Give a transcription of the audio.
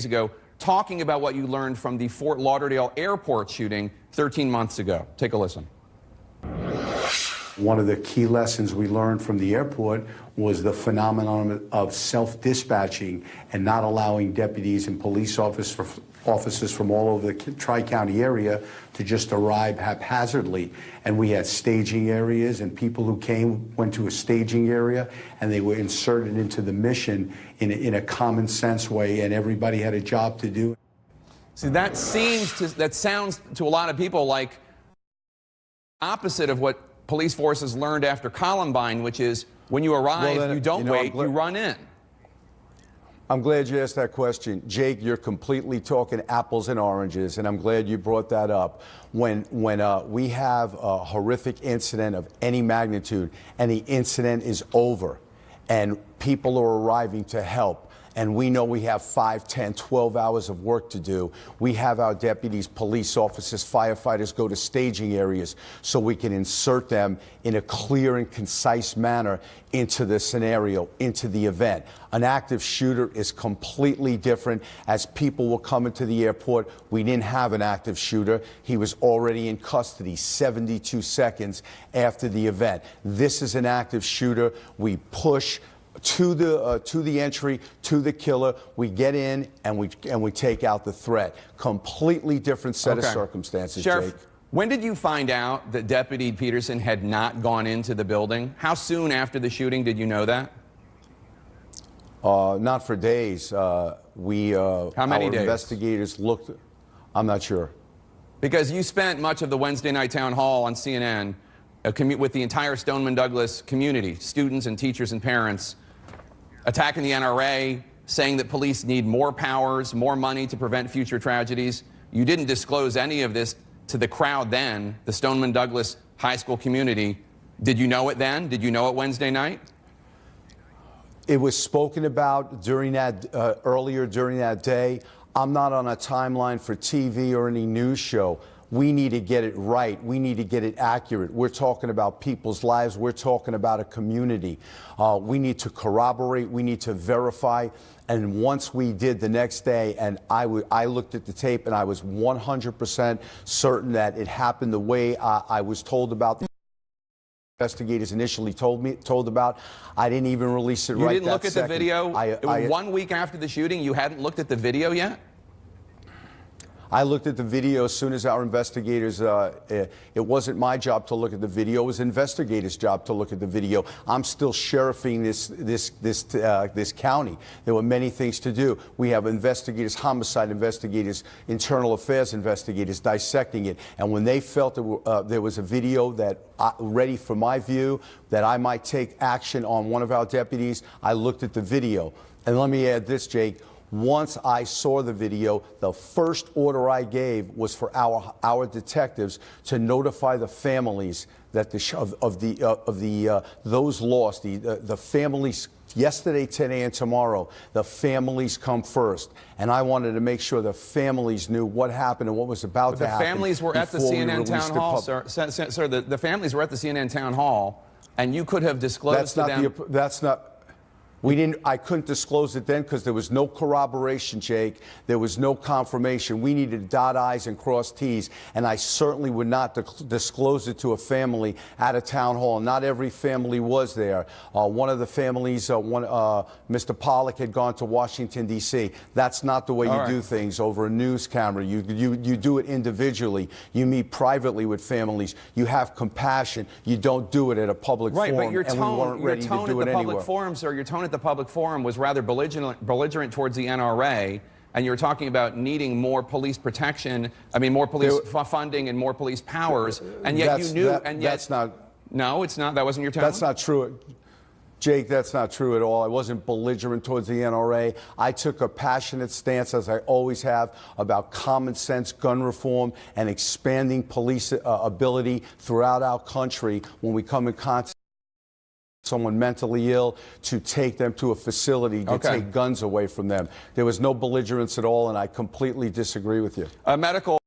ago, talking about what you learned from the Fort Lauderdale airport shooting 13 months ago. Take a listen. One of the key lessons we learned from the airport was the phenomenon of self-dispatching and not allowing deputies and police officers from all over the Tri-County area to just arrive haphazardly. And we had staging areas, and people who went to a staging area, and they were inserted into the mission in a common sense way, and everybody had a job to do. See, that sounds to a lot of people like opposite of what police forces learned after Columbine, which is when you arrive, you don't wait, you run in. I'm glad you asked that question. Jake, you're completely talking apples and oranges, and I'm glad you brought that up. When we have a horrific incident of any magnitude, and the incident is over, and people are arriving to help, and we know we have 5, 10, 12 hours of work to do, we have our deputies, police officers, firefighters go to staging areas so we can insert them in a clear and concise manner into the scenario, into the event. An active shooter is completely different. As people were coming to the airport, we didn't have an active shooter. He was already in custody 72 seconds after the event. This is an active shooter. We push to the entry, to the killer. We get in and we take out the threat. Completely different set of circumstances, Sheriff, Jake. when did you find out that Deputy Peterson had not gone into the building? How soon after the shooting did you know that? Not for days. How many days? Investigators looked. I'm not sure. Because you spent much of the Wednesday night town hall on CNN with the entire Stoneman Douglas community, students and teachers and parents, attacking the NRA, saying that police need more powers, more money to prevent future tragedies. You didn't disclose any of this to the crowd then, the Stoneman Douglas high school community. Did you know it then? Did you know it Wednesday night? It was spoken about during that, earlier during that day. I'm not on a timeline for TV or any news show. We need to get it right. We need to get it accurate. We're talking about people's lives. We're talking about a community. We need to corroborate. We need to verify. And once we did the next day, and I looked at the tape, and I was 100% certain that it happened the way I was told about. The investigators initially told about. I didn't even release it right that second. You didn't look at the video? It was 1 week after the shooting. You hadn't looked at the video yet? I looked at the video as soon as our investigators, it wasn't my job to look at the video, it was investigators' job to look at the video. I'm still sheriffing this county. There were many things to do. We have investigators, homicide investigators, internal affairs investigators dissecting it. And when they felt there was a video that ready for my view, that I might take action on one of our deputies, I looked at the video. And let me add this, Jake. Once I saw the video, the first order I gave was for our detectives to notify the families that those lost, the families. Yesterday, today, and tomorrow, the families come first. And I wanted to make sure the families knew what happened and what was about to happen. The families were at the CNN town hall, sir. Sir, the families were at the CNN town hall, and you could have disclosed to them. That's not. We didn't. I couldn't disclose it then because there was no corroboration, Jake. There was no confirmation. We needed to dot I's and cross T's, and I certainly would not disclose it to a family at a town hall. Not every family was there. One of the families, Mr. Pollock, had gone to Washington, D.C. That's not the way you do things over a news camera. You do it individually. You meet privately with families. You have compassion. You don't do it at a public forum. Right, but your tone, at the public forum, sir, your tone at the public forum was rather belligerent towards the NRA, and you're talking about needing more police protection, more police funding and more police powers, and yet you knew, that's not. No, it's not. That wasn't your tone? That's not true. Jake, that's not true at all. I wasn't belligerent towards the NRA. I took a passionate stance, as I always have, about common sense gun reform and expanding police ability throughout our country when we come in contact someone mentally ill, to take them to a facility to take guns away from them. There was no belligerence at all, and I completely disagree with you. Medical